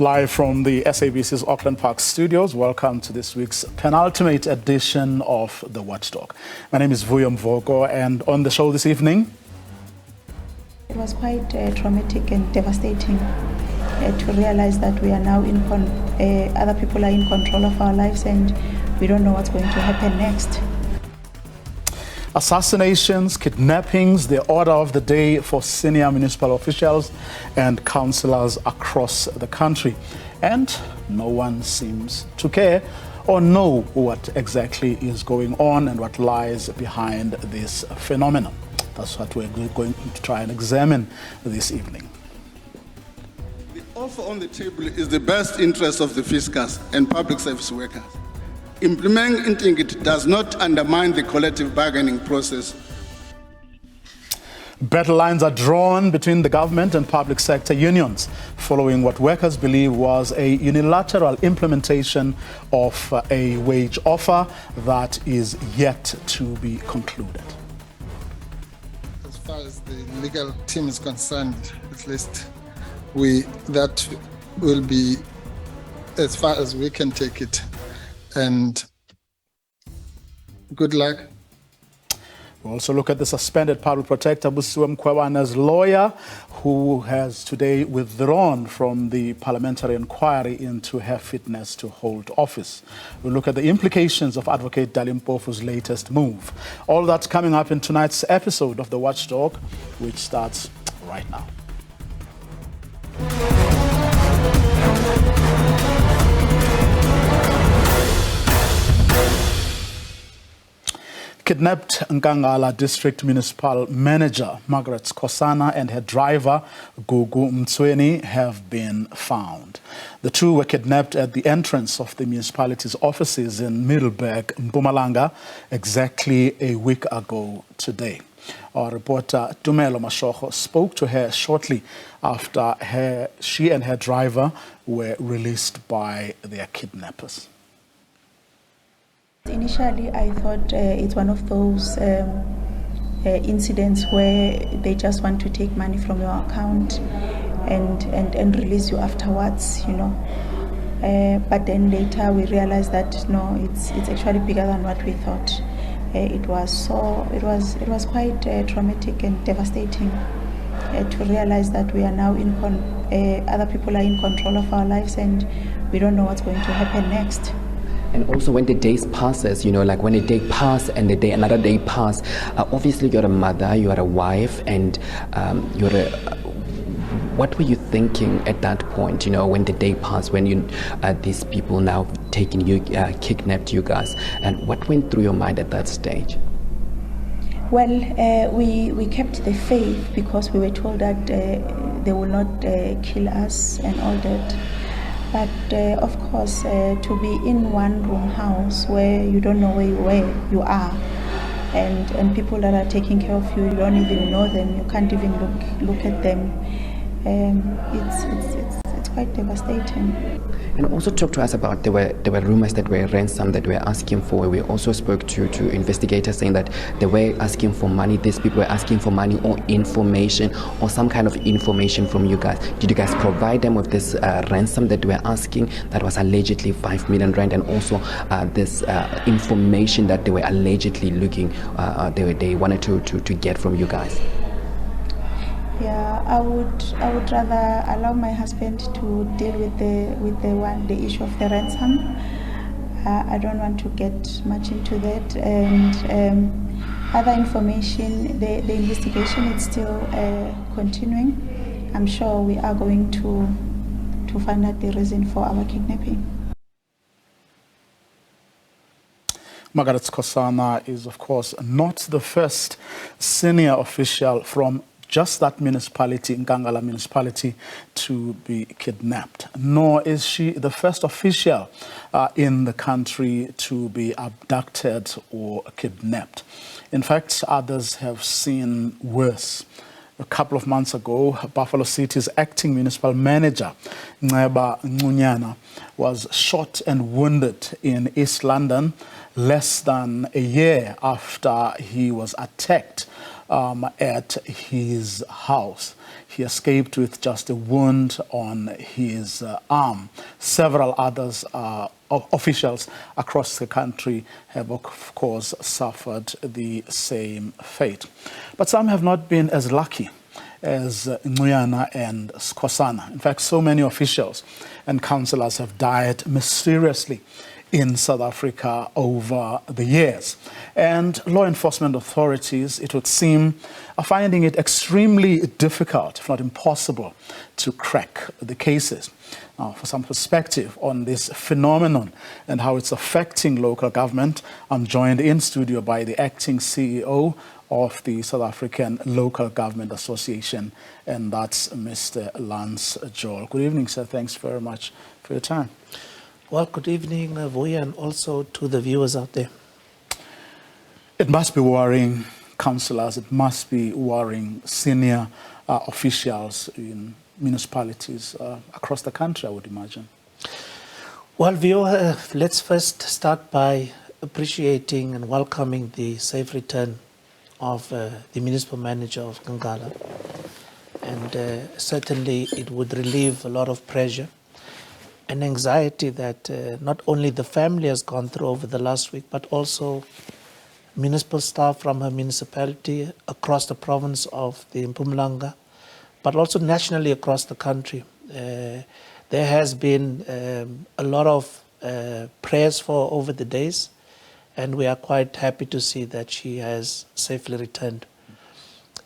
Live from the SABC's Auckland Park studios, welcome to this week's penultimate edition of the Watchdog. My name is Mpofu, and on the show this evening... It was quite traumatic and devastating to realize that we are now other people are in control of our lives and we don't know what's going to happen next. Assassinations, kidnappings, the order of the day for senior municipal officials and councillors across the country. And no one seems to care or know what exactly is going on and what lies behind this phenomenon. That's what we're going to try and examine this evening. The offer on the table is the best interest of the fiscus and public service workers. Implementing it does not undermine the collective bargaining process. Battle lines are drawn between the government and public sector unions following what workers believe was a unilateral implementation of a wage offer that is yet to be concluded. As far as the legal team is concerned, at least that will be as far as we can take it. And good luck. We'll also look at the suspended public protector Busiwe Mkhwebana's lawyer, who has today withdrawn from the parliamentary inquiry into her fitness to hold office. We'll look at the implications of Advocate Mpofu's latest move. All that's coming up in tonight's episode of The Watchdog, which starts right now. Kidnapped Nkangala District Municipal Manager Margaret Skosana and her driver Gugu Mtsweni have been found. The two were kidnapped at the entrance of the municipality's offices in Middleburg, Mpumalanga, exactly a week ago today. Our reporter Tumelo Mashoko spoke to her shortly after she and her driver were released by their kidnappers. Initially, I thought it's one of those incidents where they just want to take money from your account and release you afterwards, you know. But then later we realized that no, it's actually bigger than what we thought. It was quite traumatic and devastating to realize that we are now other people are in control of our lives and we don't know what's going to happen next. And also when the days passes, you know, like when a day passes and another day passes, obviously you're a mother, you are a wife, and what were you thinking at that point, you know, when the day passed, when these people now taking you, kidnapped you guys, and what went through your mind at that stage? Well, we kept the faith because we were told that they will not kill us and all that. But of course, to be in one room house where you don't know where you are, and people that are taking care of you, you don't even know them, you can't even look at them. It's quite devastating. And also talk to us about there were rumors that were ransom that were asking for. We also spoke to investigators saying that they were asking for money. These people were asking for money or information or some kind of information from you guys. Did you guys provide them with this ransom that they were asking that was allegedly 5 million rand, and also this information that they were allegedly looking they wanted to get from you guys? Yeah, I would rather allow my husband to deal with the issue of the ransom. I don't want to get much into that, and other information. The investigation is still continuing. I'm sure we are going to find out the reason for our kidnapping. Margaret Skosana is, of course, not the first senior official from just that municipality, Nkangala municipality, to be kidnapped. Nor is she the first official in the country to be abducted or kidnapped. In fact, others have seen worse. A couple of months ago, Buffalo City's acting municipal manager, Nceba Ncunyanana, was shot and wounded in East London less than a year after he was attacked at his house. He escaped with just a wound on his arm. Several others, officials across the country have, of course, suffered the same fate. But some have not been as lucky as Nguyana and Skosana. In fact, so many officials and councillors have died mysteriously in South Africa over the years. And law enforcement authorities, it would seem, are finding it extremely difficult, if not impossible, to crack the cases. Now, for some perspective on this phenomenon and how it's affecting local government, I'm joined in studio by the acting CEO of the South African Local Government Association, and that's Mr. Lance Joel. Good evening, sir. Thanks very much for your time. Well, good evening, Vuya, and also to the viewers out there. It must be worrying councillors, it must be worrying senior officials in municipalities across the country, I would imagine. Well, Vuya, let's first start by appreciating and welcoming the safe return of the municipal manager of Ngala. And certainly it would relieve a lot of pressure and anxiety that not only the family has gone through over the last week, but also municipal staff from her municipality across the province of the Mpumalanga, but also nationally across the country. There has been a lot of prayers for over the days, and we are quite happy to see that she has safely returned.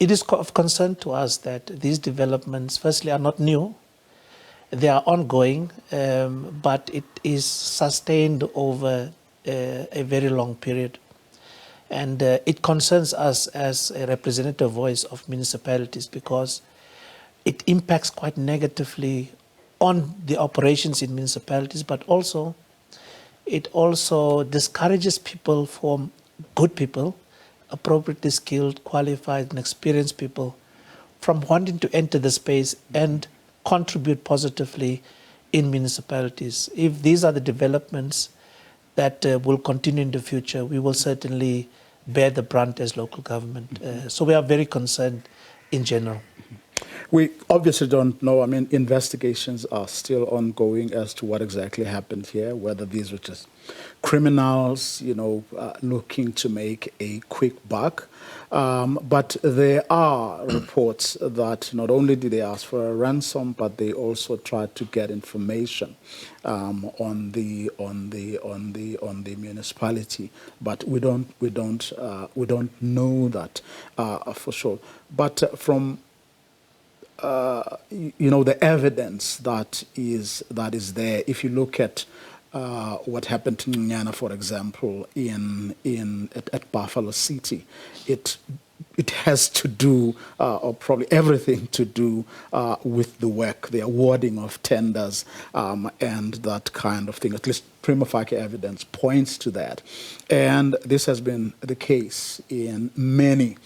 It is of concern to us that these developments, firstly, are not new. They are ongoing, but it is sustained over a very long period. And it concerns us as a representative voice of municipalities because it impacts quite negatively on the operations in municipalities, but also it also discourages people from good people, appropriately skilled, qualified, and experienced people from wanting to enter the space and contribute positively in municipalities. If these are the developments that will continue in the future, we will certainly bear the brunt as local government. So we are very concerned in general. We obviously don't know. I mean, investigations are still ongoing as to what exactly happened here, whether these were just criminals, looking to make a quick buck. But there are reports that not only did they ask for a ransom, but they also tried to get information on the municipality. But we don't know that for sure. But from the evidence that is there, if you look at what happened to Nyana, for example, at Buffalo City, it has to do, or probably everything to do with the work, the awarding of tenders, and that kind of thing. At least prima facie evidence points to that. And this has been the case in many,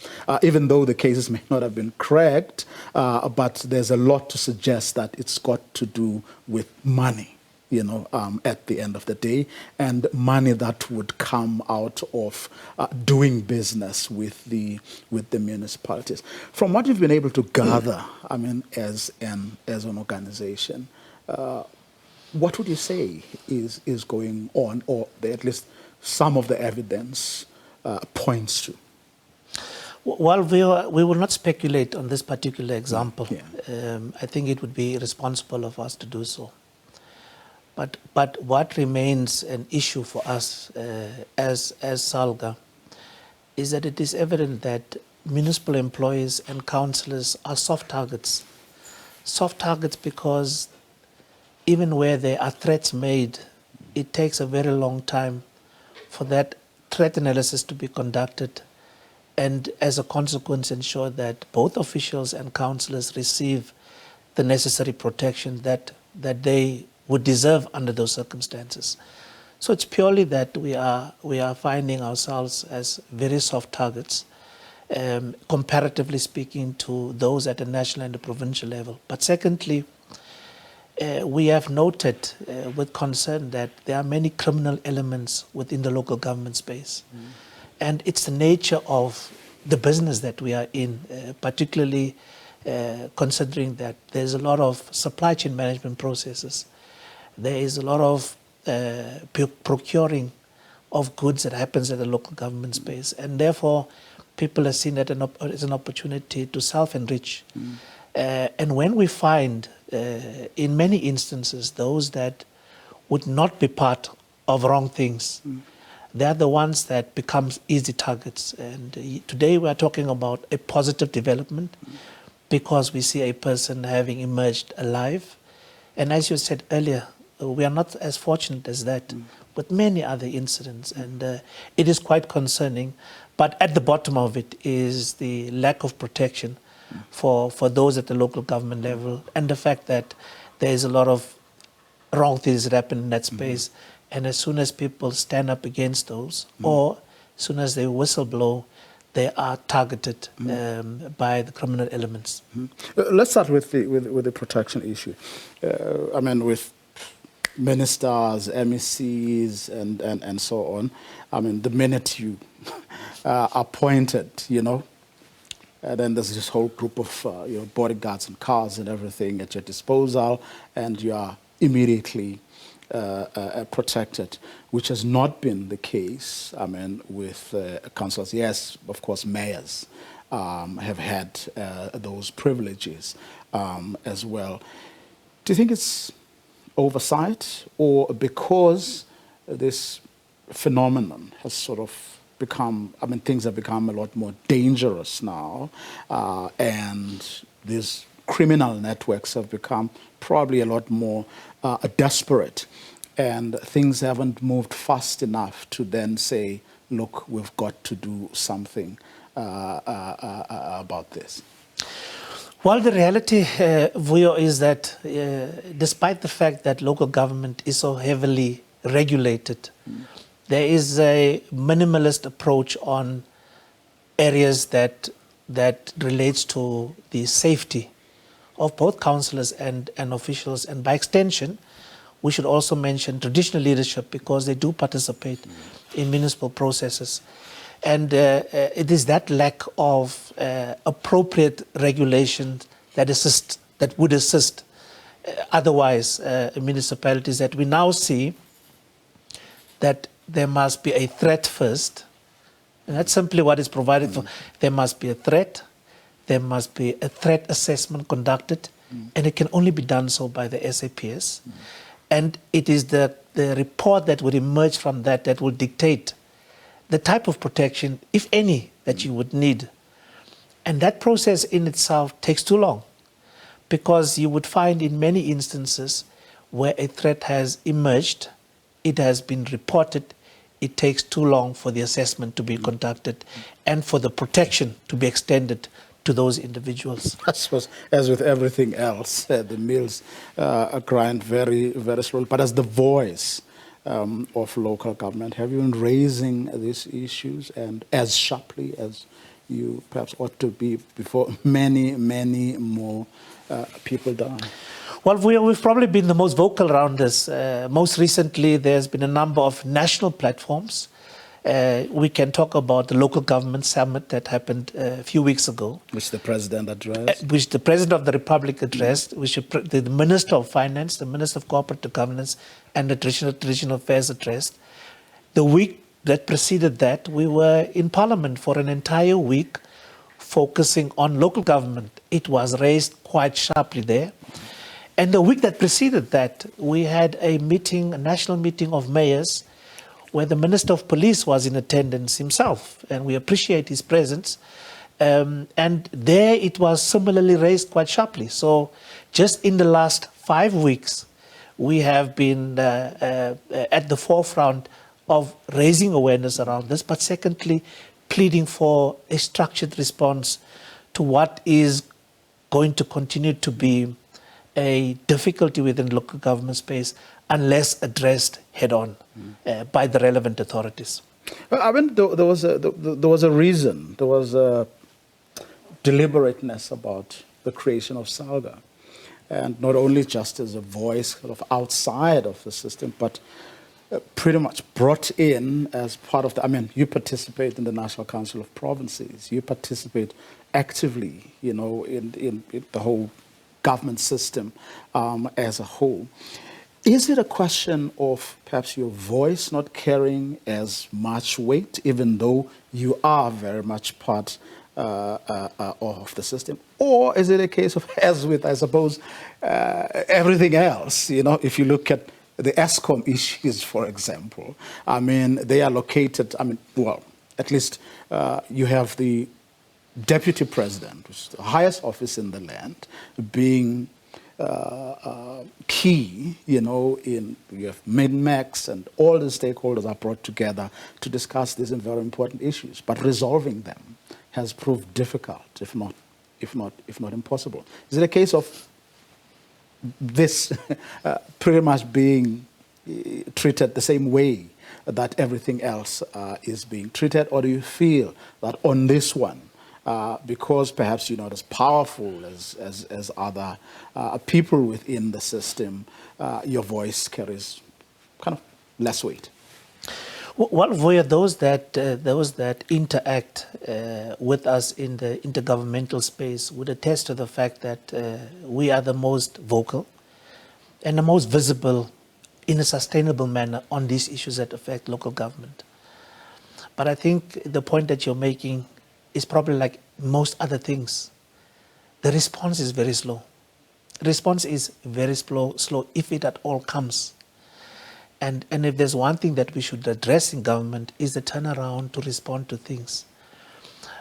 even though the cases may not have been cracked, but there's a lot to suggest that it's got to do with money. At the end of the day, and money that would come out of doing business with the municipalities. From what you've been able to gather, I mean, as an organization, what would you say is going on, or at least some of the evidence points to? Well, we will not speculate on this particular example. Yeah. I think it would be irresponsible of us to do so. But what remains an issue for us as SALGA is that it is evident that municipal employees and councillors are soft targets. Soft targets because even where there are threats made, it takes a very long time for that threat analysis to be conducted, and as a consequence ensure that both officials and councillors receive the necessary protection that they would deserve under those circumstances. So it's purely that we are finding ourselves as very soft targets, comparatively speaking to those at the national and the provincial level. But secondly, we have noted with concern that there are many criminal elements within the local government space. And it's the nature of the business that we are in, particularly considering that there's a lot of supply chain management processes. There is a lot of procuring of goods that happens at the local government space, and therefore people are seen as an opportunity to self-enrich. And when we find, in many instances, those that would not be part of wrong things, they're the ones that become easy targets. And today we are talking about a positive development because we see a person having emerged alive. And as you said earlier, we are not as fortunate as that, with many other incidents. And it is quite concerning. But at the bottom of it is the lack of protection for those at the local government level, and the fact that there is a lot of wrong things that happen in that space. And as soon as people stand up against those, or as soon as they whistle blow, they are targeted by the criminal elements. Let's start with the protection issue. I mean, with ministers, MECs, and so on. I mean, the minute you are appointed, you know, and then there's this whole group of bodyguards and cars and everything at your disposal, and you are immediately protected, which has not been the case, I mean, with councillors. Yes, of course, mayors have had those privileges as well. Do you think it's oversight, or because this phenomenon has sort of become, I mean, things have become a lot more dangerous now, and these criminal networks have become probably a lot more desperate, and things haven't moved fast enough to then say, look, we've got to do something about this? Well, the reality, Vuyo, is that despite the fact that local government is so heavily regulated, there is a minimalist approach on areas that relates to the safety of both councillors and officials, and by extension, we should also mention traditional leadership, because they do participate in municipal processes. And it is that lack of appropriate regulation that would assist otherwise municipalities, that we now see that there must be a threat first. And that's simply what is provided for. There must be a threat. There must be a threat assessment conducted, and it can only be done so by the SABC. And it is the report that would emerge from that will dictate the type of protection, if any, that you would need. And that process in itself takes too long, because you would find in many instances where a threat has emerged, it has been reported, it takes too long for the assessment to be conducted and for the protection to be extended to those individuals. I suppose, as with everything else, the mills grind very, very slowly. But as the voice of local government, have you been raising these issues and as sharply as you perhaps ought to be before many, many more people die? Well, we've probably been the most vocal around this. Most recently, there's been a number of national platforms. We can talk about the local government summit that happened a few weeks ago. Which the president addressed. Which the president of the republic addressed, which the minister of finance, the minister of corporate governance, and the traditional affairs addressed. The week that preceded that, we were in parliament for an entire week focusing on local government. It was raised quite sharply there. And the week that preceded that, we had a meeting, a national meeting of mayors, where the Minister of Police was in attendance himself, and we appreciate his presence. And there it was similarly raised quite sharply. So just in the last 5 weeks, we have been at the forefront of raising awareness around this, but secondly, pleading for a structured response to what is going to continue to be a difficulty within local government space unless addressed head-on by the relevant authorities. Well, I mean, there was a reason, there was a deliberateness about the creation of SALGA, and not only just as a voice sort of outside of the system, but pretty much brought in as part of the, I mean, you participate in the National Council of Provinces, you participate actively, you know, in the whole government system as a whole. Is it a question of perhaps your voice not carrying as much weight, even though you are very much part of the system? Or is it a case of, as with, I suppose, everything else, you know, if you look at the ESCOM issues, for example, I mean, they are located, I mean, well, at least you have the deputy president, which is the highest office in the land, being key, you know, you have Min-Max and all the stakeholders are brought together to discuss these very important issues, but resolving them has proved difficult, if not impossible. Is it a case of this pretty much being treated the same way that everything else is being treated, or do you feel that on this one, because perhaps you're not as powerful as other people within the system, your voice carries kind of less weight? Well, Voya, those that interact with us in the intergovernmental space would attest to the fact that we are the most vocal and the most visible in a sustainable manner on these issues that affect local government. But I think the point that you're making is probably like most other things. The response is very slow. The response is very slow, if it at all comes. And if there's one thing that we should address in government is the turnaround to respond to things.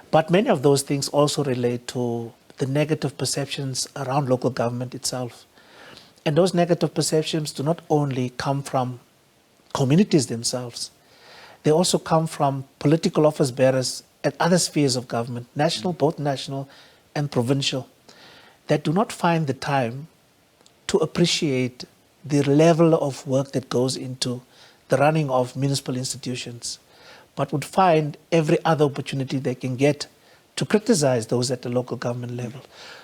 But many of those things also relate to the negative perceptions around local government itself. And those negative perceptions do not only come from communities themselves, they also come from political office bearers at other spheres of government, national, both national and provincial, that do not find the time to appreciate the level of work that goes into the running of municipal institutions, but would find every other opportunity they can get to criticize those at the local government level.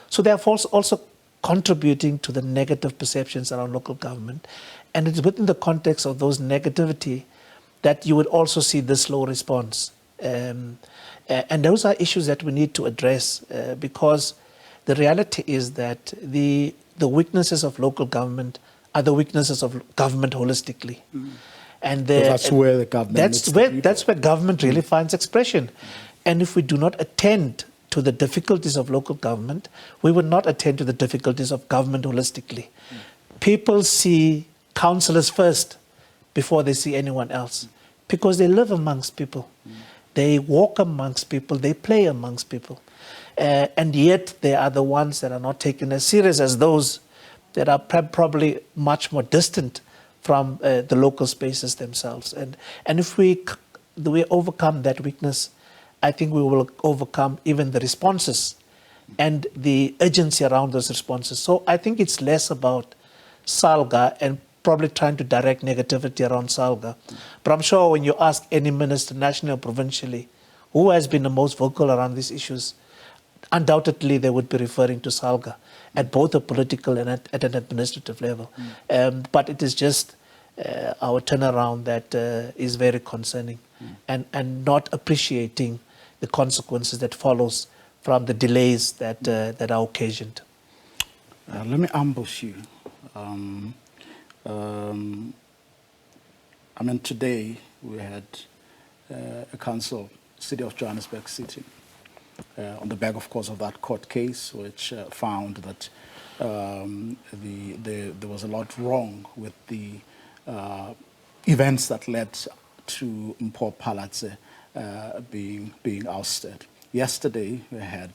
So they are also contributing to the negative perceptions around local government. And it's within the context of those negativity that you would also see this slow response. And those are issues that we need to address because the reality is that the weaknesses of local government are the weaknesses of government holistically. Mm. And that's where the government that's where government really finds expression. And if we do not attend to the difficulties of local government, we would not attend to the difficulties of government holistically. People see councillors first before they see anyone else because they live amongst people. They walk amongst people, they play amongst people. And yet they are the ones that are not taken as serious as those that are probably much more distant from the local spaces themselves. And if we overcome that weakness, I think we will overcome even the responses and the urgency around those responses. So I think it's less about SALGA and probably trying to direct negativity around SALGA. But I'm sure when you ask any minister, nationally or provincially, who has been the most vocal around these issues, undoubtedly they would be referring to SALGA at both a political and at an administrative level. But it is just our turnaround that is very concerning and not appreciating the consequences that follows from the delays that are occasioned. Let me ambush you. I mean, today we had a council, City of Johannesburg sitting on the back, of course, of that court case, which found that there was a lot wrong with the events that led to Mpofu Palatse being ousted. Yesterday we had,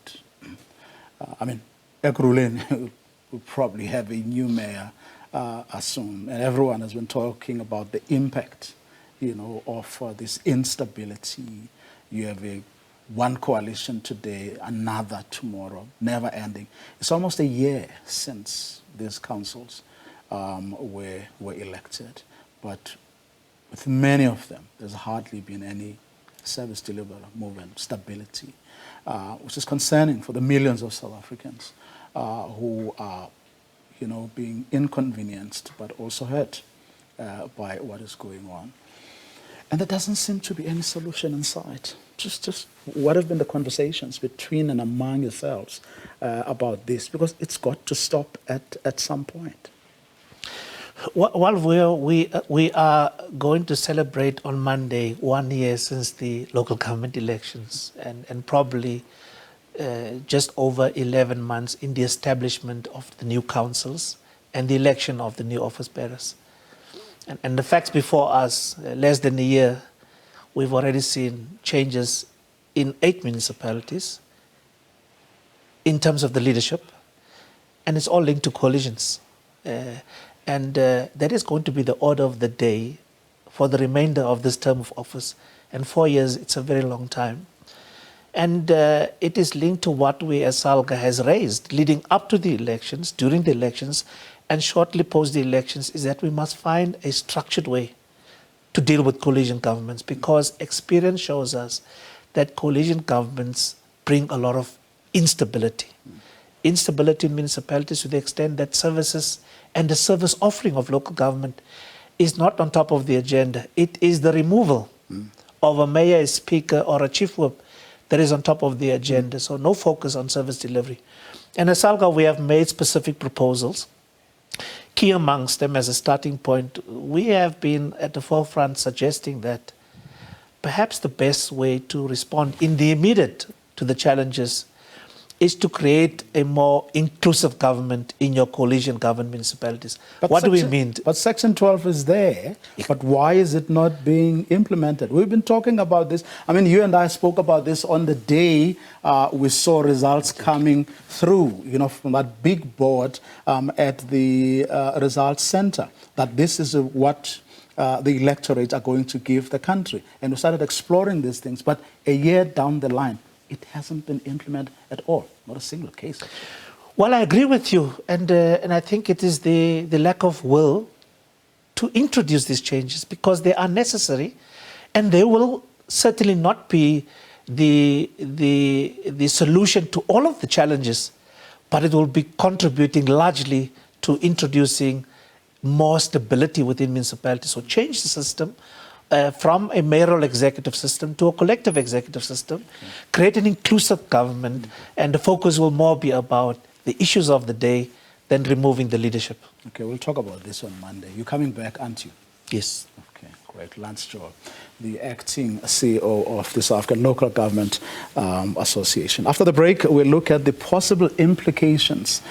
I mean, Ekurhuleni will probably have a new mayor soon, and everyone has been talking about the impact, you know, of this instability. You have one coalition today, another tomorrow, never ending. It's almost a year since these councils were elected, but with many of them, there's hardly been any service delivery movement, stability, which is concerning for the millions of South Africans who are, you know, being inconvenienced but also hurt by what is going on. And there doesn't seem to be any solution in sight. Just what have been the conversations between and among yourselves about this? Because it's got to stop at some point. Well, we are going to celebrate on Monday 1 year since the local government elections, and probably just over 11 months in the establishment of the new councils and the election of the new office bearers. And the facts before us, less than a year, we've already seen changes in 8 municipalities in terms of the leadership, and it's all linked to coalitions. And that is going to be the order of the day for the remainder of this term of office. And 4 years, it's a very long time. And it is linked to what we as SALGA has raised leading up to the elections, during the elections, and shortly post the elections, is that we must find a structured way to deal with coalition governments, because experience shows us that coalition governments bring a lot of instability. Instability in municipalities to the extent that services and the service offering of local government is not on top of the agenda. It is the removal of a mayor, a speaker, or a chief whip that is on top of the agenda. So no focus on service delivery. And as SALGA, we have made specific proposals. Key amongst them, as a starting point, we have been at the forefront suggesting that perhaps the best way to respond in the immediate to the challenges is to create a more inclusive government in your coalition government municipalities. But what do we mean? But Section 12 is there, but why is it not being implemented? We've been talking about this. I mean, you and I spoke about this on the day we saw results coming through, from that big board at the results center, that this is what the electorate are going to give the country. And we started exploring these things, but a year down the line, it hasn't been implemented at all, not a single case. Well, I agree with you, and I think it is the lack of will to introduce these changes, because they are necessary, and they will certainly not be the solution to all of the challenges, but it will be contributing largely to introducing more stability within municipalities. So change the system from a mayoral executive system to a collective executive system, create an inclusive government, and the focus will more be about the issues of the day than removing the leadership. Okay, we'll talk about this on Monday. You're coming back, aren't you? Yes. Okay, great. Lance Joel, the acting CEO of the South African Local Government Association. After the break, we'll look at the possible implications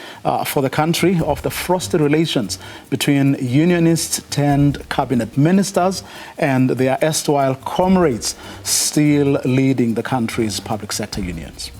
for the country of the frosty relations between unionists turned cabinet ministers and their erstwhile comrades still leading the country's public sector unions.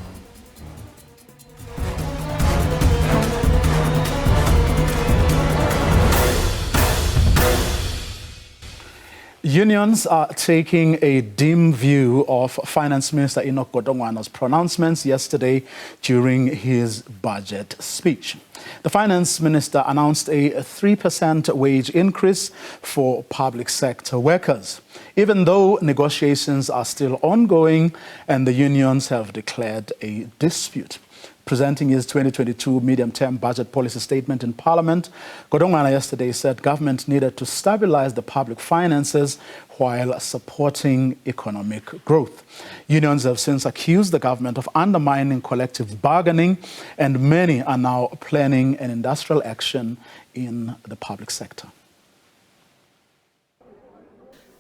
Unions are taking a dim view of Finance Minister Enoch Godongwana's pronouncements yesterday during his budget speech. The Finance Minister announced a 3% wage increase for public sector workers, even though negotiations are still ongoing and the unions have declared a dispute. Presenting his 2022 medium-term budget policy statement in Parliament, Godongwana yesterday said government needed to stabilize the public finances while supporting economic growth. Unions have since accused the government of undermining collective bargaining, and many are now planning an industrial action in the public sector.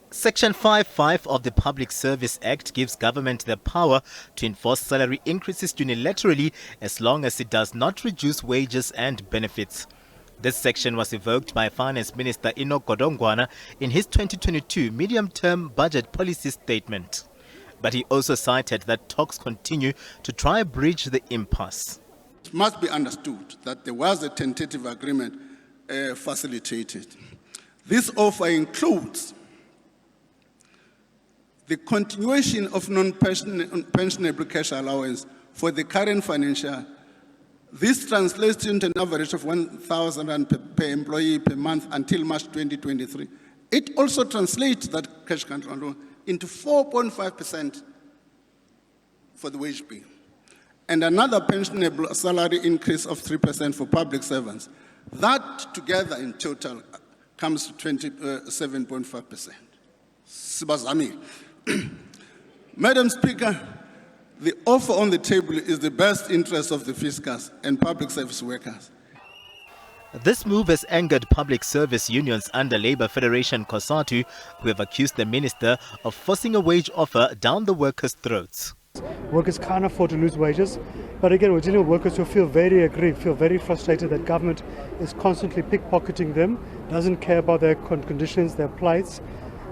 Section 5(5) of the Public Service Act gives government the power to enforce salary increases unilaterally as long as it does not reduce wages and benefits. This section was evoked by Finance Minister Enoch Godongwana in his 2022 medium-term budget policy statement. But he also cited that talks continue to try to bridge the impasse. It must be understood that there was a tentative agreement facilitated. This offer includes the continuation of non-pensionable cash allowance for the current financial. This translates into an average of 1,000 rand per employee per month until March 2023. It also translates that cash control into 4.5% for the wage bill, and another pensionable salary increase of 3% for public servants. That together in total comes to 27.5%. Sibazamile. Madam Speaker, the offer on the table is the best interest of the fiscus and public service workers. This move has angered public service unions under Labour Federation COSATU, who have accused the minister of forcing a wage offer down the workers' throats. Workers can't afford to lose wages, but again we're dealing with workers who feel very aggrieved, feel very frustrated that government is constantly pickpocketing them, doesn't care about their conditions, their plights.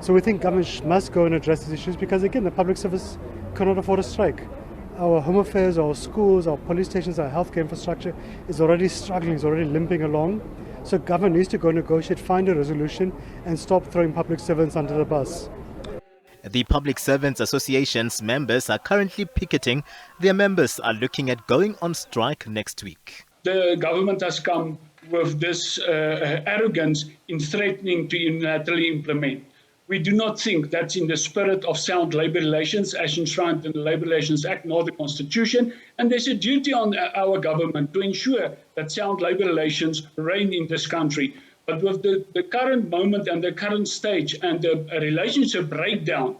So we think government must go and address these issues because again the public service cannot afford a strike. Our home affairs, our schools, our police stations, our healthcare infrastructure is already struggling, is already limping along. So government needs to go negotiate, find a resolution and stop throwing public servants under the bus. The Public Servants Association's members are currently picketing. Their members are looking at going on strike next week. The government has come with this arrogance in threatening to unilaterally implement. We do not think that's in the spirit of sound labour relations as enshrined in the Labour Relations Act nor the Constitution. And there's a duty on our government to ensure that sound labour relations reign in this country. But with the current moment and the current stage and the relationship breakdown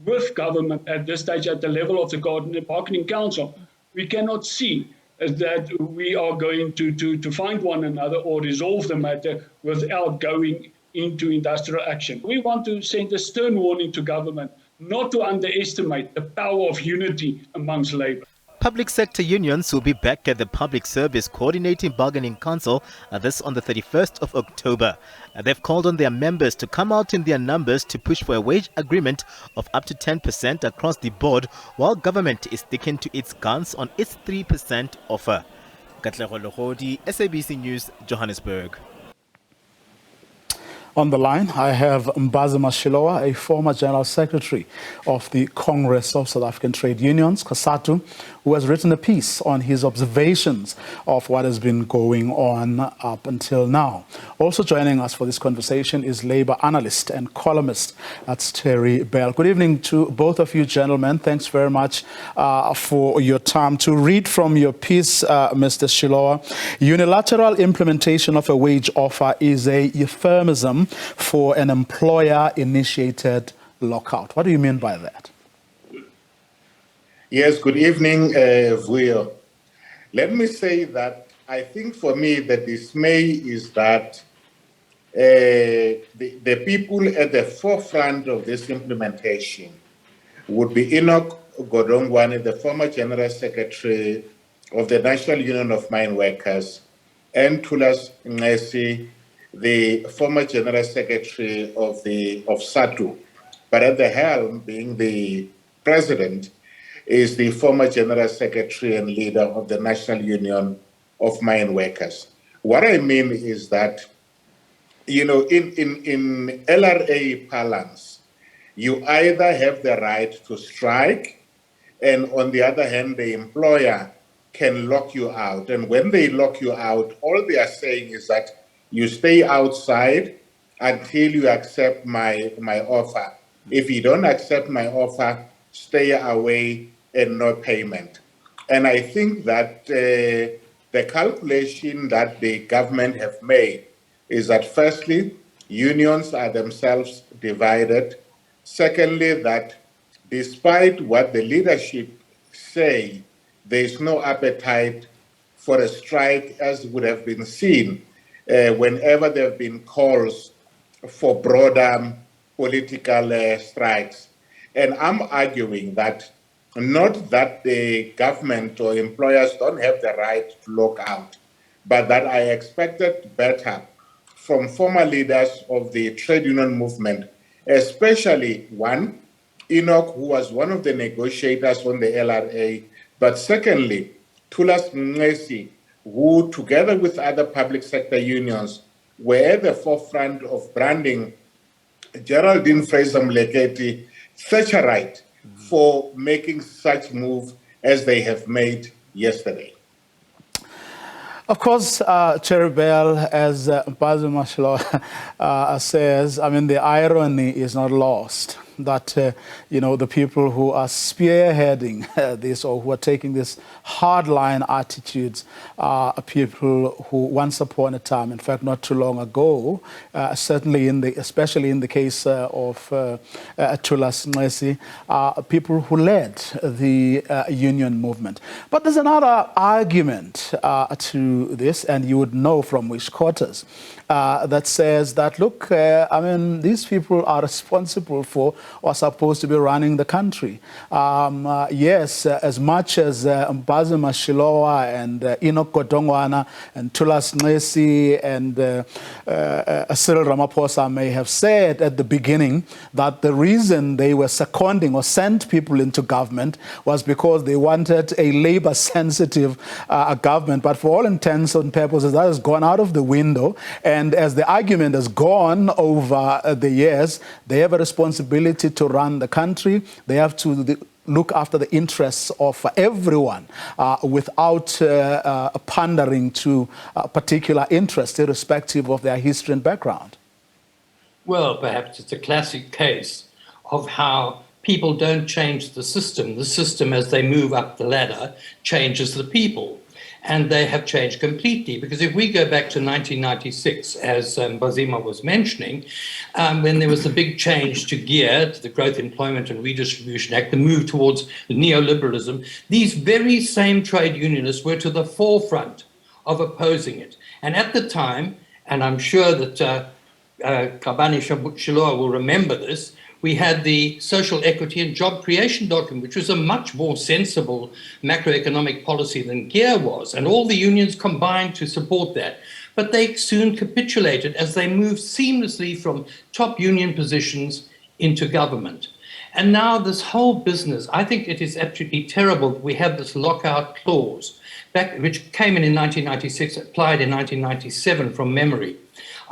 with government at this stage at the level of the Bargaining Council, we cannot see that we are going to find one another or resolve the matter without going into industrial action. We want to send a stern warning to government not to underestimate the power of unity amongst labour. Public sector unions will be back at the Public Service Coordinating Bargaining Council, this on the 31st of October. They've called on their members to come out in their numbers to push for a wage agreement of up to 10% across the board, while government is sticking to its guns on its 3% offer. Katlego Logodi, SABC News, Johannesburg. On the line, I have Mpofu Shilowa, a former General Secretary of the Congress of South African Trade Unions, COSATU, who has written a piece on his observations of what has been going on up until now. Also joining us for this conversation is Labour analyst and columnist, that's Terry Bell. Good evening to both of you gentlemen. Thanks very much for your time. To read from your piece, Mr. Shilowa, unilateral implementation of a wage offer is a euphemism for an employer-initiated lockout. What do you mean by that? Yes, good evening, Vuyo. Let me say that I think for me the dismay is that the people at the forefront of this implementation would be Enoch Godongwane, the former General Secretary of the National Union of Mine Workers, and Thulas Ngesi, the former General Secretary of SATU. But at the helm, being the president, is the former General Secretary and leader of the National Union of Mine Workers. What I mean is that, you know, in LRA parlance, you either have the right to strike, and on the other hand, the employer can lock you out. And when they lock you out, all they are saying is that you stay outside until you accept my offer. If you don't accept my offer, stay away and no payment. And I think that the calculation that the government have made is that firstly, unions are themselves divided. Secondly, that despite what the leadership say, there is no appetite for a strike as would have been seen whenever there have been calls for broader political strikes. And I'm arguing that not that the government or employers don't have the right to lock out, but that I expected better from former leaders of the trade union movement, especially one, Enoch, who was one of the negotiators on the LRA, but secondly, Thulas Ngesi, who together with other public sector unions were at the forefront of branding Geraldine Fraser-Moleketi Thatcherite for making such move as they have made yesterday. Of course, Terry Bell, as Mpofu Shilowa says, I mean, the irony is not lost that, the people who are spearheading this or who are taking this hardline attitudes are people who once upon a time, in fact, not too long ago, certainly especially in the case of Thulas Nxesi, people who led the union movement. But there's another argument to this, and you would know from which quarters, that says that, look, these people are responsible for or supposed to be running the country. Yes, as much as Mbazima Shilowa and Enoch Godongwana and Thulas Nxesi and Cyril Ramaphosa may have said at the beginning that the reason they were seconding or sent people into government was because they wanted a labor-sensitive government. But for all intents and purposes, that has gone out of the window. And as the argument has gone over the years, they have a responsibility to run the country. They have to look after the interests of everyone without pandering to particular interests, irrespective of their history and background. Well, perhaps it's a classic case of how people don't change the system. The system, as they move up the ladder, changes the people. And they have changed completely. Because if we go back to 1996, as Mbazima was mentioning, when there was the big change to GEAR, to the Growth, Employment and Redistribution Act, the move towards neoliberalism, these very same trade unionists were to the forefront of opposing it. And at the time, and I'm sure that Kabani Shilowa will remember this, we had the Social Equity and Job Creation document, which was a much more sensible macroeconomic policy than GEAR was, and all the unions combined to support that. But they soon capitulated as they moved seamlessly from top union positions into government. And now this whole business, I think it is absolutely terrible that we have this lockout clause, which came in 1996, applied in 1997 from memory.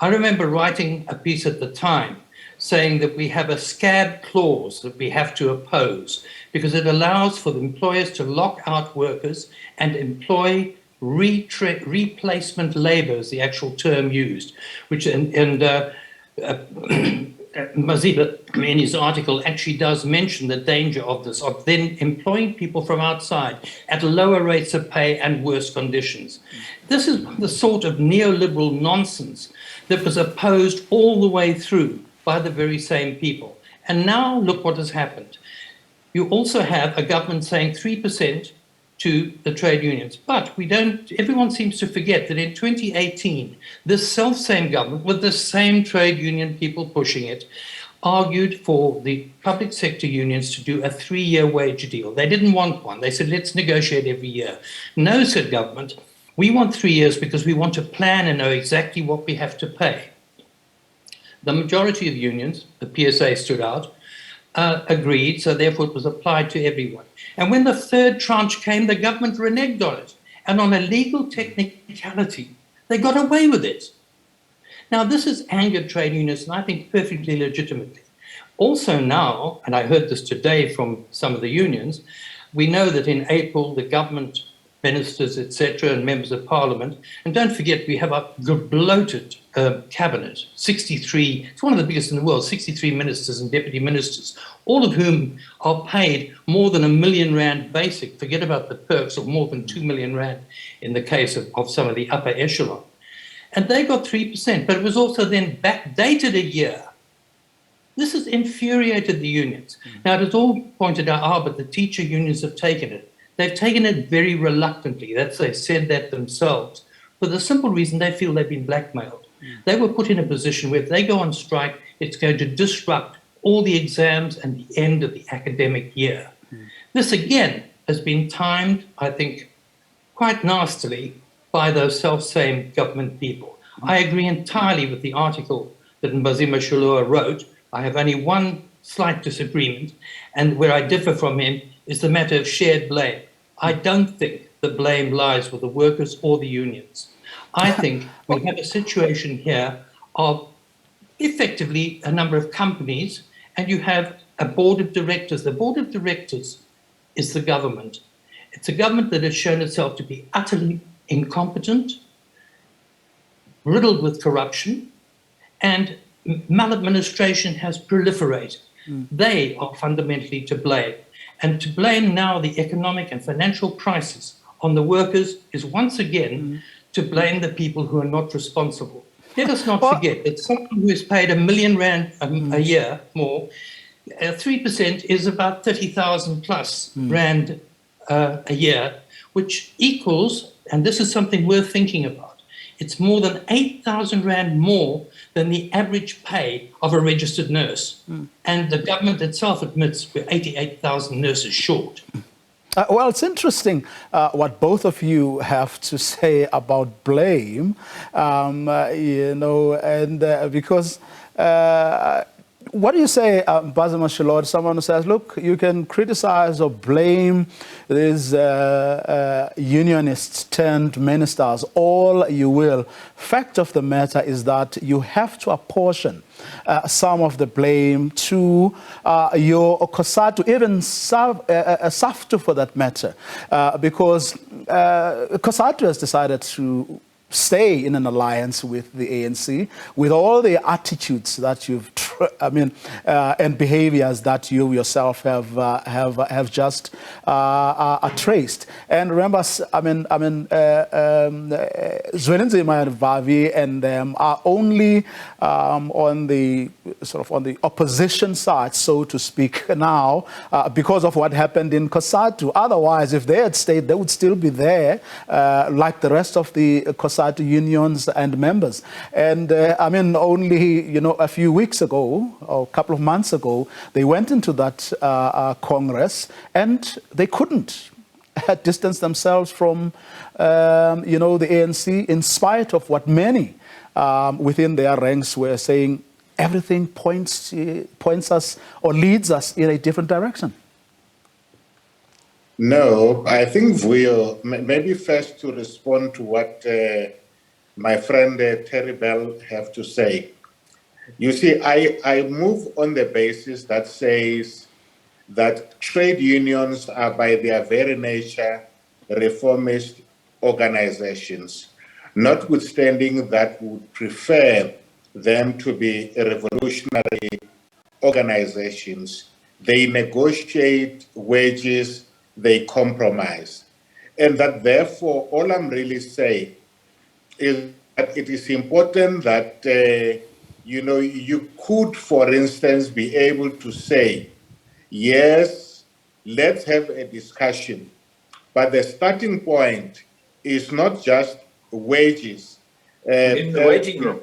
I remember writing a piece at the time saying that we have a scab clause that we have to oppose because it allows for the employers to lock out workers and employ replacement labor, is the actual term used, which Maziba, in his article, actually does mention the danger of this, of then employing people from outside at lower rates of pay and worse conditions. This is the sort of neoliberal nonsense that was opposed all the way through by the very same people. And now look what has happened. You also have a government saying 3% to the trade unions. But everyone seems to forget that in 2018, this self-same government, with the same trade union people pushing it, argued for the public sector unions to do a 3-year wage deal. They didn't want one. They said, let's negotiate every year. No, said government, we want 3 years because we want to plan and know exactly what we have to pay. The majority of unions, the PSA stood out, agreed, so therefore it was applied to everyone. And when the third tranche came, the government reneged on it. And on a legal technicality, they got away with it. Now, this has angered trade unions, and I think perfectly legitimately. Also now, and I heard this today from some of the unions, we know that in April, the government, ministers, etc., and members of parliament, and don't forget, we have a bloated cabinet, 63, it's one of the biggest in the world, 63 ministers and deputy ministers, all of whom are paid more than R1 million basic, forget about the perks, of more than R2 million in the case of some of the upper echelon. And they got 3%, but it was also then backdated a year. This has infuriated the unions. Now, it is all pointed out, but the teacher unions have taken it. They've taken it very reluctantly. They said that themselves, for the simple reason they feel they've been blackmailed. They were put in a position where if they go on strike, it's going to disrupt all the exams and the end of the academic year. This, again, has been timed, I think, quite nastily by those self-same government people. I agree entirely with the article that Mbazima Shilowa wrote. I have only one slight disagreement, and where I differ from him is the matter of shared blame. I don't think the blame lies with the workers or the unions. I think we have a situation here of effectively a number of companies, and you have a board of directors. The board of directors is the government. It's a government that has shown itself to be utterly incompetent, riddled with corruption, and maladministration has proliferated. They are fundamentally to blame. And to blame now the economic and financial crisis on the workers is once again to blame the people who are not responsible. Let us not forget that someone who is paid R1 million a year more, 3% is about 30,000 plus rand a year, which equals, and this is something worth thinking about, it's more than 8,000 rand more than the average pay of a registered nurse. And the government itself admits we're 88,000 nurses short. Well, it's interesting what both of you have to say about blame, you know, and because what do you say, Bazima Shilord, someone who says, look, you can criticize or blame these unionists turned ministers all you will. Fact of the matter is that you have to apportion some of the blame to your COSATU, even SAFTU for that matter, because COSATU has decided to stay in an alliance with the ANC, with all the attitudes that you've, and behaviors that you yourself have just traced. And remember, Zwelinzima and Vavi and them are only on the opposition side, so to speak, now because of what happened in COSATU. Otherwise, if they had stayed, they would still be there, like the rest of the COSATU unions and members. And only a few weeks ago, or a couple of months ago, they went into that Congress and they couldn't distance themselves from the ANC, in spite of what many within their ranks were saying. Everything points us or leads us in a different direction. No, I think Vuyo, maybe first to respond to what my friend Terry Bell have to say. You see, I move on the basis that says that trade unions are by their very nature reformist organizations, notwithstanding that would prefer them to be revolutionary organizations. They negotiate wages, they compromise. And that therefore, all I'm really saying is that it is important that, you could, for instance, be able to say, yes, let's have a discussion, but the starting point is not just wages. In the waiting room.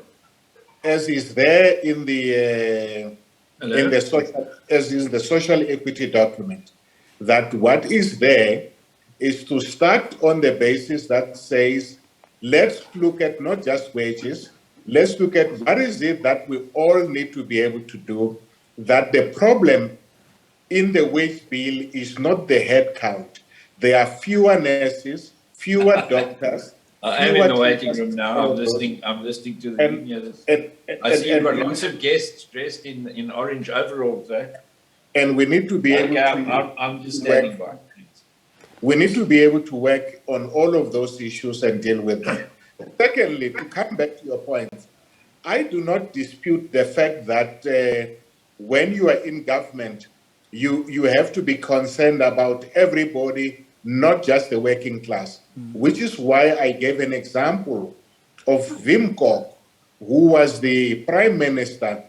As is there in the social equity document, that what is there is to start on the basis that says, let's look at not just wages, let's look at what is it that we all need to be able to do, that the problem in the wage bill is not the head count. There are fewer nurses, fewer doctors. I'm in the waiting room now. I'm listening to the unions. I see you've got lots of guests dressed in orange overalls there. And we need to be able to... I'm just standing by. We need to be able to work on all of those issues and deal with them. Secondly, to come back to your point, I do not dispute the fact that when you are in government, you have to be concerned about everybody, not just the working class, which is why I gave an example of Wim Kok, who was the prime minister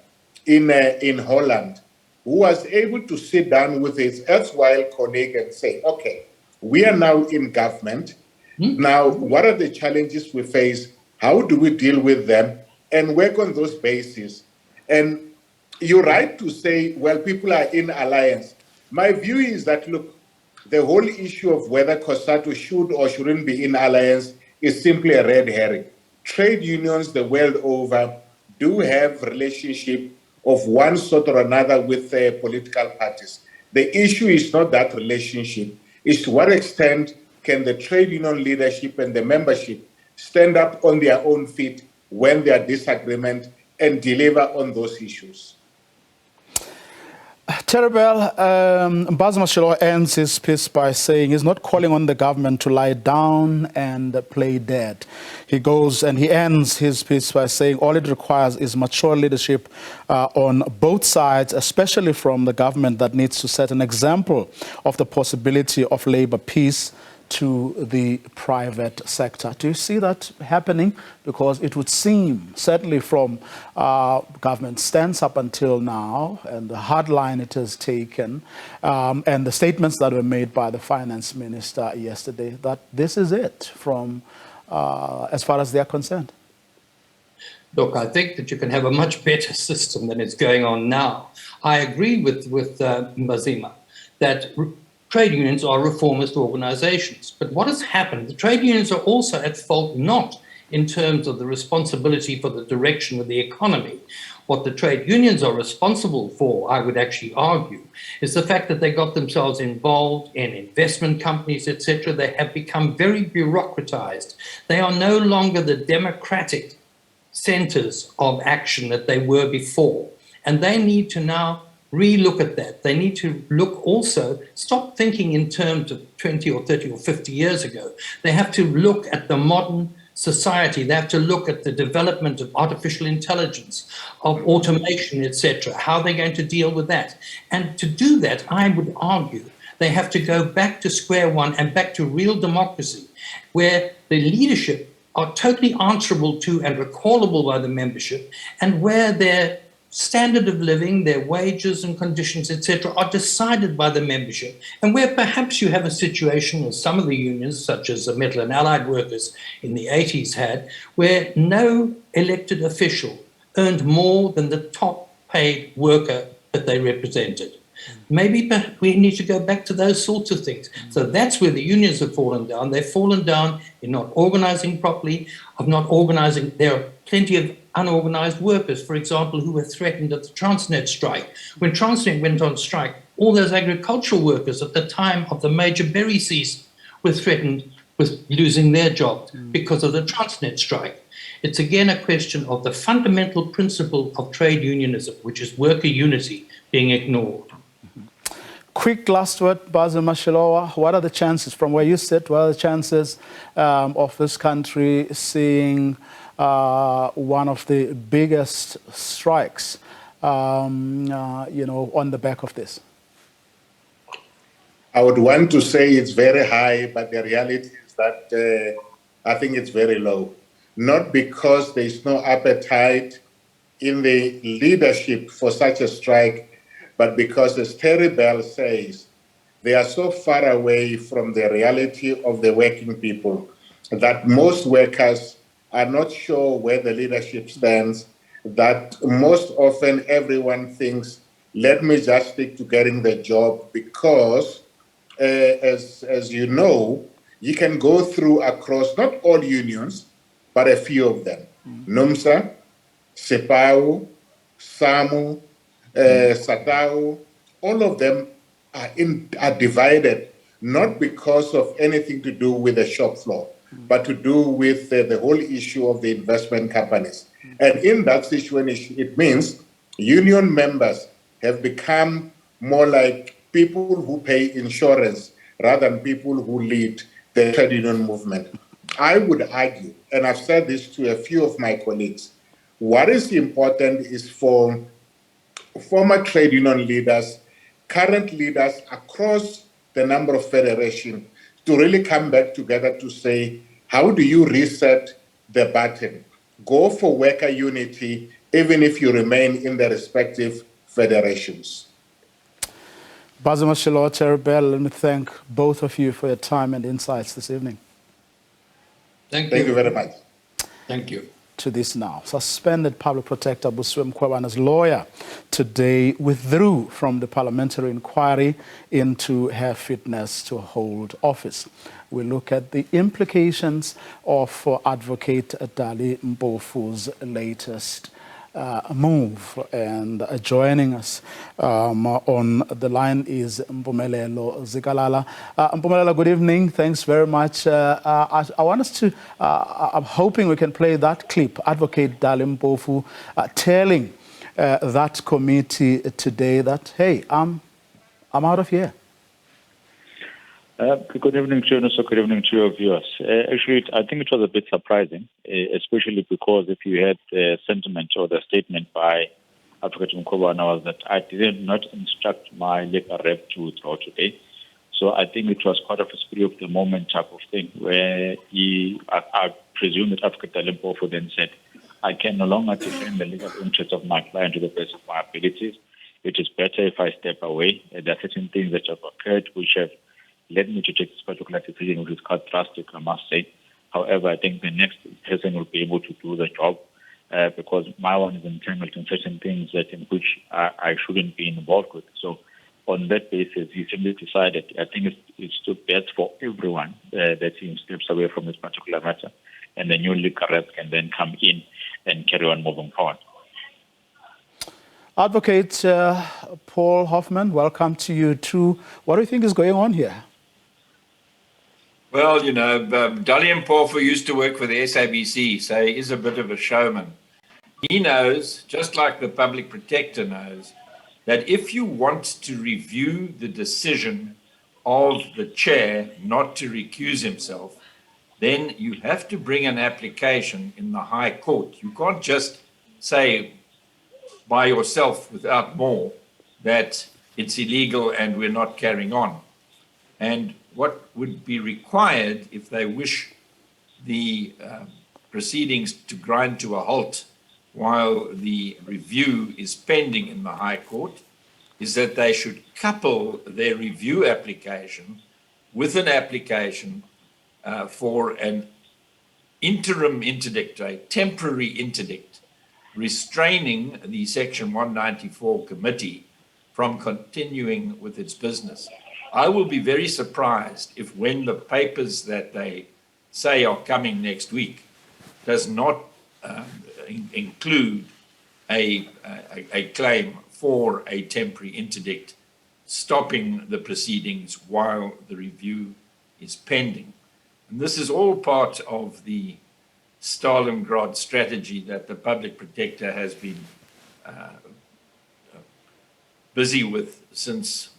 in Holland, who was able to sit down with his erstwhile colleague and say, okay, we are now in government. Now, what are the challenges we face? How do we deal with them? And work on those bases. And you're right to say, well, people are in alliance. My view is that, look, the whole issue of whether COSATU should or shouldn't be in alliance is simply a red herring. Trade unions the world over do have relationship of one sort or another with political parties. The issue is not that relationship. It's to what extent can the trade union leadership and the membership stand up on their own feet when there are disagreement and deliver on those issues. Terrible. Mbazima Shilowa ends his piece by saying he's not calling on the government to lie down and play dead. He goes and he ends his piece by saying all it requires is mature leadership on both sides, especially from the government, that needs to set an example of the possibility of labor peace to the private sector. Do you see that happening? Because it would seem, certainly from government stance up until now, and the hard line it has taken, and the statements that were made by the finance minister yesterday, that this is it from as far as they are concerned. Look, I think that you can have a much better system than is going on now. I agree with Mbazima that trade unions are reformist organizations. But what has happened, the trade unions are also at fault not in terms of the responsibility for the direction of the economy. What the trade unions are responsible for, I would actually argue, is the fact that they got themselves involved in investment companies, etc. They have become very bureaucratized. They are no longer the democratic centers of action that they were before. And they need to now re-look at that. They need to look also, stop thinking in terms of 20 or 30 or 50 years ago. They have to look at the modern society. They have to look at the development of artificial intelligence, of automation, etc. How they're going to deal with that. And to do that, I would argue, they have to go back to square one and back to real democracy, where the leadership are totally answerable to and recallable by the membership, and where their standard of living, their wages and conditions, etc., are decided by the membership, and where perhaps you have a situation, as some of the unions, such as the Metal and Allied Workers in the 80s had, where no elected official earned more than the top paid worker that they represented. Maybe we need to go back to those sorts of things. So that's where the unions have fallen down. They've fallen down in not organizing properly, of not organizing. There are plenty of unorganized workers, for example, who were threatened at the Transnet strike. When Transnet went on strike, all those agricultural workers at the time of the major berry season were threatened with losing their jobs because of the Transnet strike. It's again a question of the fundamental principle of trade unionism, which is worker unity, being ignored. Quick last word, Mbazima Shilowa. What are the chances, from where you sit, what are the chances of this country seeing one of the biggest strikes, on the back of this? I would want to say it's very high, but the reality is that I think it's very low. Not because there's no appetite in the leadership for such a strike, but because, as Terry Bell says, they are so far away from the reality of the working people that most workers are not sure where the leadership stands, that most often everyone thinks, let me just stick to getting the job, because as you know, you can go through across not all unions, but a few of them. NUMSA, SEPAU, SAMU, SATAU, all of them are divided, not because of anything to do with the shop floor, but to do with the whole issue of the investment companies. And in that situation, it means union members have become more like people who pay insurance rather than people who lead the trade union movement. I would argue, and I've said this to a few of my colleagues, what is important is for former trade union leaders, current leaders across the number of federations to really come back together to say, how do you reset the button? Go for worker unity, even if you remain in the respective federations. Mbazima Shilowa, Terry Bell, let me thank both of you for your time and insights this evening. Thank you very much. Thank you. To this now, suspended public protector Buswe Mkhwebana's lawyer today withdrew from the parliamentary inquiry into her fitness to hold office. We look at the implications of Advocate Dali Mpofu's latest move, and joining us on the line is Mpumelelo Zikalala. Mpumelelo, good evening. Thanks very much. I want us to, I'm hoping we can play that clip, Advocate Dali Mpofu telling that committee today that, hey, I'm out of here? Good evening to you, and good evening to your viewers. Actually, I think it was a bit surprising, especially because if you had the sentiment or the statement by Advocate Mpofu was that I did not instruct my legal rep to withdraw today. So I think it was quite of a spur of the moment type of thing, where I presume that Advocate Mpofu then said, I can no longer defend the legal interests of my client to the best of my abilities. It is better if I step away. There are certain things that have occurred which have led me to take this particular decision, which is quite drastic, I must say. However, I think the next person will be able to do the job because my one is entangled in certain things that in which I shouldn't be involved with. So on that basis, he simply decided, I think it's too best for everyone that he steps away from this particular matter, and the new legal rep can then come in and carry on moving forward. Advocate Paul Hoffman, welcome to you too. What do you think is going on here? Well, you know, Dali Mpofu used to work for the SABC, so he is a bit of a showman. He knows, just like the public protector knows, that if you want to review the decision of the chair not to recuse himself, then you have to bring an application in the High Court. You can't just say by yourself without more that it's illegal and we're not carrying on. And what would be required if they wish the proceedings to grind to a halt while the review is pending in the High Court is that they should couple their review application with an application for an interim interdict, a temporary interdict, restraining the Section 194 committee from continuing with its business. I will be very surprised if when the papers that they say are coming next week does not include a claim for a temporary interdict stopping the proceedings while the review is pending. And this is all part of the Stalingrad strategy that the public protector has been busy with since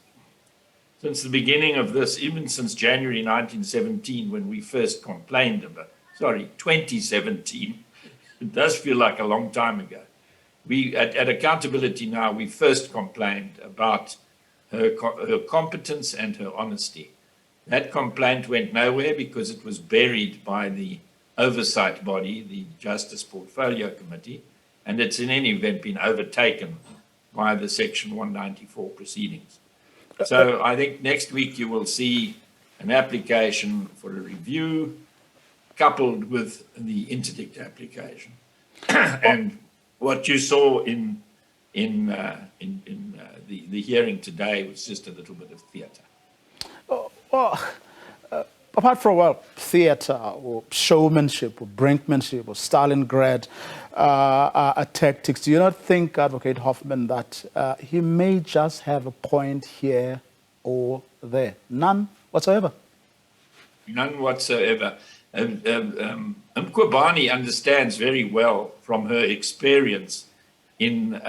the beginning of this, even since January 1917, when we first complained about, 2017, it does feel like a long time ago. We, at Accountability Now, we first complained about her competence and her honesty. That complaint went nowhere because it was buried by the oversight body, the Justice Portfolio Committee, and it's in any event been overtaken by the Section 194 proceedings. So I think next week you will see an application for a review coupled with the interdict application. And what you saw in the hearing today was just a little bit of theatre. Apart from theatre or showmanship or brinkmanship or Stalingrad tactics, do you not think, Advocate Hoffman, that he may just have a point here or there? None whatsoever? None whatsoever. Mqobani understands very well from her experience in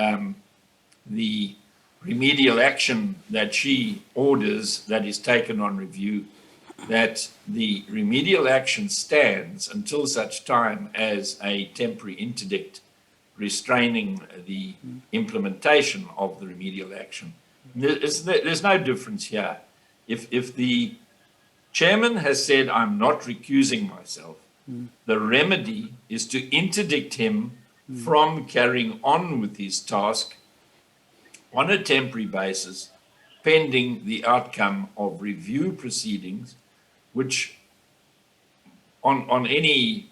the remedial action that she orders that is taken on review, that the remedial action stands until such time as a temporary interdict restraining the implementation of the remedial action. There's no difference here. If the chairman has said, I'm not recusing myself, the remedy is to interdict him from carrying on with his task on a temporary basis, pending the outcome of review proceedings, which on any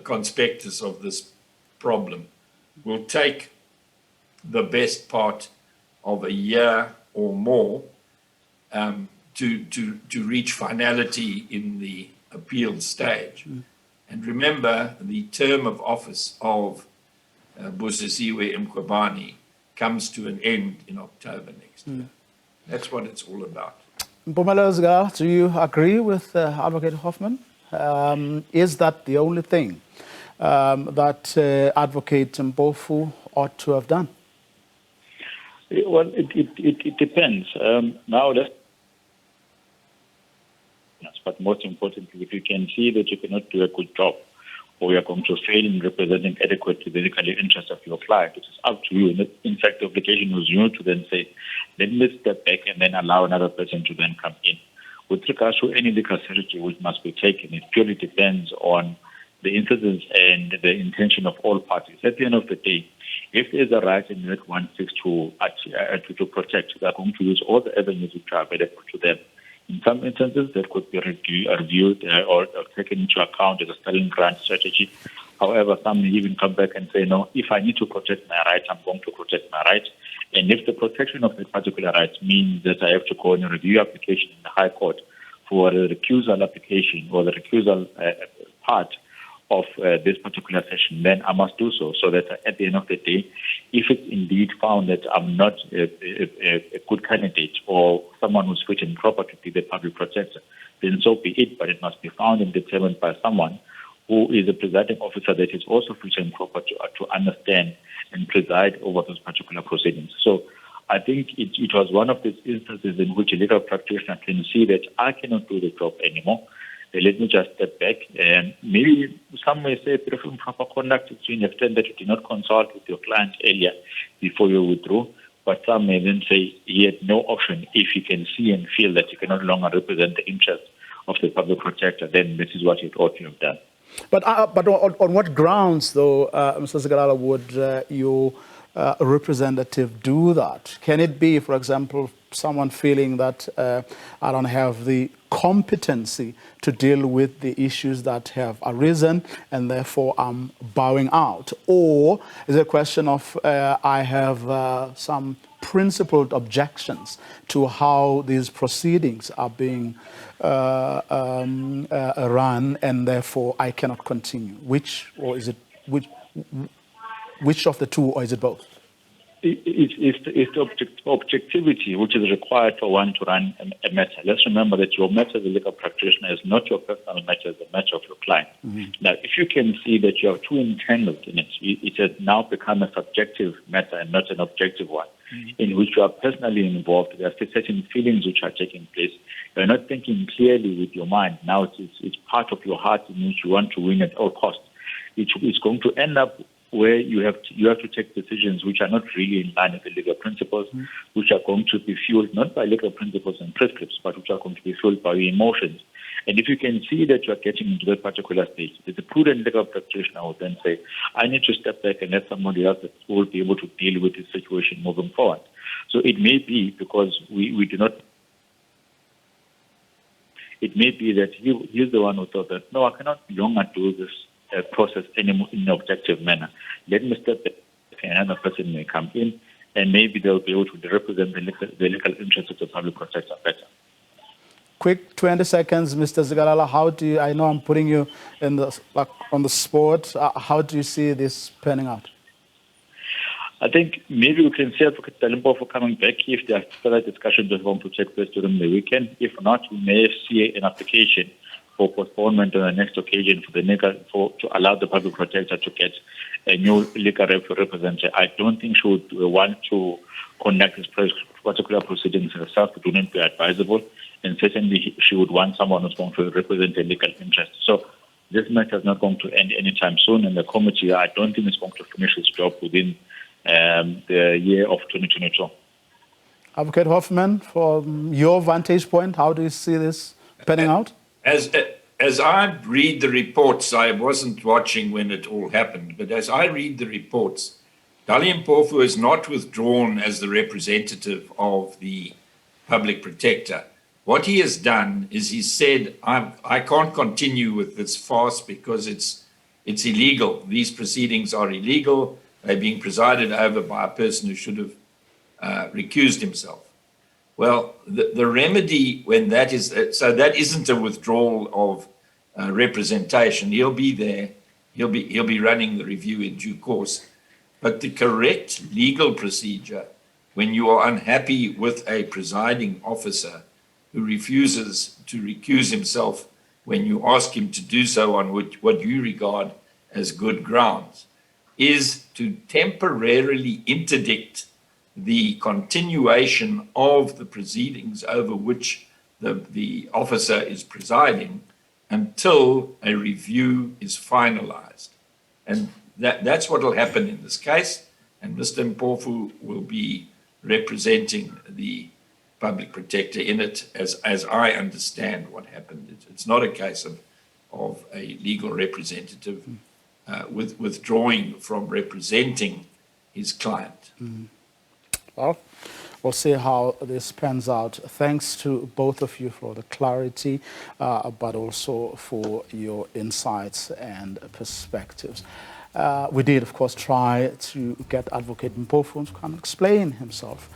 conspectus of this problem will take the best part of a year or more to reach finality in the appeal stage. And remember, the term of office of Busisiwe Mqobani comes to an end in October next year. That's what it's all about. Mpumelelo, do you agree with Advocate Hoffman? Is that the only thing that Advocate Mpofu ought to have done? Well, it depends. Now, but most importantly, if you can see that you cannot do a good job, or you are going to fail in representing adequately the legal interest of your client, it is up to you. And in fact, the obligation was you to then say, let me step back and then allow another person to then come in. With regards to any legal strategy which must be taken, it purely depends on the incidents and the intention of all parties. At the end of the day, if there is a right and that one seeks to protect, they are going to use all the avenues which are available to them. In some instances, that could be reviewed or taken into account as a sterling grant strategy. However, some may even come back and say, no, if I need to protect my rights, I'm going to protect my rights. And if the protection of that particular right means that I have to go on a review application in the High Court for a recusal application or the recusal part of this particular session, then I must do so, so that at the end of the day, if it's indeed found that I'm not a good candidate or someone who's fit and proper to be the public protector, then so be it, but it must be found and determined by someone who is a presiding officer that is also fit and proper to understand and preside over those particular proceedings. So I think it was one of these instances in which a legal practitioner can see that I cannot do the job anymore. Let me just step back. And maybe some may say bit of improper conduct to the extent that you did not consult with your client earlier before you withdrew. But some may then say he had no option. If you can see and feel that you can no longer represent the interest of the public protector, then this is what you ought to have done. But on what grounds, though, Mr. Zikalala, would your representative do that? Can it be, for example, someone feeling that I don't have the competency to deal with the issues that have arisen and therefore I'm bowing out? Or is it a question of I have some principled objections to how these proceedings are being run and therefore I cannot continue? Which of the two, or is it both? It's the objectivity which is required for one to run a matter. Let's remember that your matter as a legal practitioner is not your personal matter, it's the matter of your client. Mm-hmm. Now, if you can see that you are too entangled in it, it has now become a subjective matter and not an objective one, in which you are personally involved. There are certain feelings which are taking place. You're not thinking clearly with your mind. Now it's part of your heart in which you want to win at all costs. It's going to end up where you have to take decisions which are not really in line with the legal principles, which are going to be fueled not by legal principles and prescripts, but which are going to be fueled by your emotions. And if you can see that you are getting into that particular stage, the prudent legal practitioner will then say, I need to step back and let somebody else that will be able to deal with this situation moving forward. So it may be because we do not. It may be that he's the one who thought that, no, I cannot longer do this process anymore in an objective manner. Let me step back and another person may come in and maybe they'll be able to represent the legal interests of the public protector better. Quick 20 seconds, Mr. Zikalala, how do you, I know I'm putting you in on the spot, how do you see this panning out? I think maybe we can see Advocate Mpofu coming back if there are further discussions that want to take place during the weekend. If not, we may see an application for postponement on the next occasion to allow the public protector to get a new legal representative. I don't think she would want to conduct this particular proceedings herself. It wouldn't be advisable, and certainly she would want someone who's going to represent a legal interest. So this matter is not going to end anytime soon, and the committee, I don't think it's going to finish its job within the year of 2022. Advocate Hoffman, from your vantage point, how do you see this panning out? As I read the reports, I wasn't watching when it all happened, but as I read the reports, Mpofu is not withdrawn as the representative of the public protector. What he has done is he said, I can't continue with this farce because it's illegal. These proceedings are illegal. They're being presided over by a person who should have recused himself. Well, the remedy when that is, so that isn't a withdrawal of representation. He'll be there. He'll be running the review in due course. But the correct legal procedure, when you are unhappy with a presiding officer who refuses to recuse himself when you ask him to do so on what you regard as good grounds, is to temporarily interdict the continuation of the proceedings over which the officer is presiding until a review is finalized. And that's what will happen in this case. And Mr. Mpofu will be representing the public protector in it, as I understand what happened. It's not a case of a legal representative withdrawing from representing his client. Well, we'll see how this pans out. Thanks to both of you for the clarity, but also for your insights and perspectives. We did, of course, try to get Advocate Mpofu to come explain himself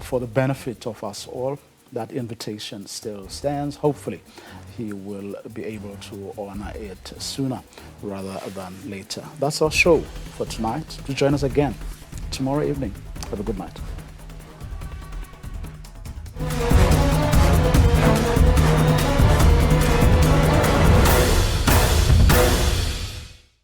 for the benefit of us all. That invitation still stands. Hopefully, he will be able to honor it sooner rather than later. That's our show for tonight. Do join us again tomorrow evening. Have a good night.